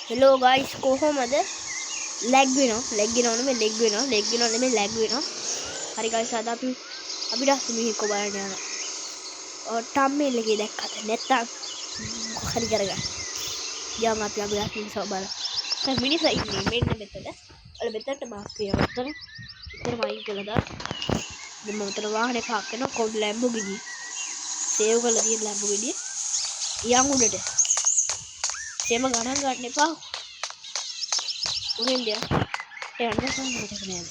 hello guys කොහොමද lag වෙනවා නෙමෙයි ලැග් වෙනවා හරි ගයිස් අද අපිට මිහිකෝ බලන්න යනවා ටම්බ්නේල් එකේ දැක්කද නැත්තම් හරි කරගන්න යමු අපි මිනිස්සු බලන්න දැන් මිනිස්සු ඉන්නේ මෙන්න මෙතන ඔල මෙතනට මාක් වෙනවා මෙතන වයින් කියලා දාන්න දැන් මම මෙතන වාහනේ පාක් කරනවා කොඩ් ලැම්බෝගිනි සේව් කරලා තියෙන ලැම්බෝගිනි යන් උඩට තේම ගණන් ගන්න එපා උගෙන් දෙයක් යන්න සම්මතක නෑද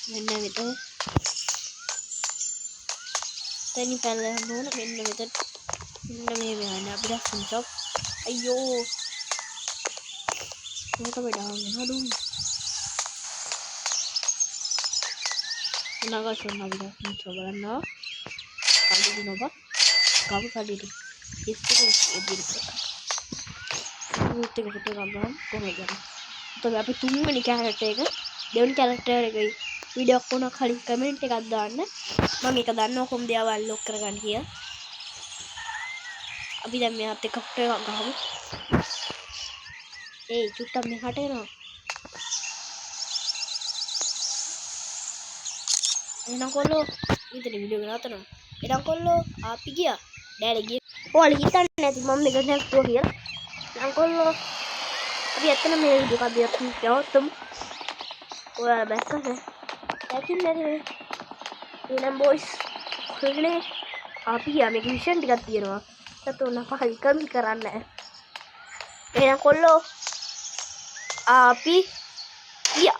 මෙන්න මෙතන තනි පැලලා නෝන මෙන්න මෙතන මෙන්න මේ යන්න අපිට සින්ටොප් අයියෝ මේක වෙඩාගෙන හදු නගසන්න අපිට සින්ටොප් බලන්න කඩේ දිනව ගම කඩේ ඉස්සෙල්ලා එදිරිට ඌත් එක ෆොටෝ ගන්නවා කොහොමද ගන්න අපි තුන්වෙනි කැරක්ටර් එක දෙවෙනි කැරක්ටර් එකයි වීඩියෝ එකක් උනක් කලින් කමෙන්ට් එකක් දාන්න මම ඒක දන්නවා කොහොමද ඒව අන්ලොක් කරගන්න කියලා අපි දැන් මෙයාත් එක්ක ෆොටෝ එකක් ගහමු ඒ චුට්ටක් මෙහාට එනවා එනවා කොල්ලෝ ඉතින් වීඩියෝ එක නතනවා එනවා කොල්ලෝ අපි ගියා ඩෑඩි ගියා ඔයාලා හිතන්නේ නැති මම මේක නැස්තුවා කියලා එනවා කොල්ලෝ අපි ඇත්තට මේ වීඩියෝ එකක් අපි යවත්තමු ඔයාලා බැස්සද දැකින්නේ නැද්ද එහෙනම් බොයිස් කොල්ලේ අපි ගියා මේක මිෂන් ටිකක් තියෙනවා සතුන පහයි කමි කරන්න එහෙනම් කොල්ලෝ අපි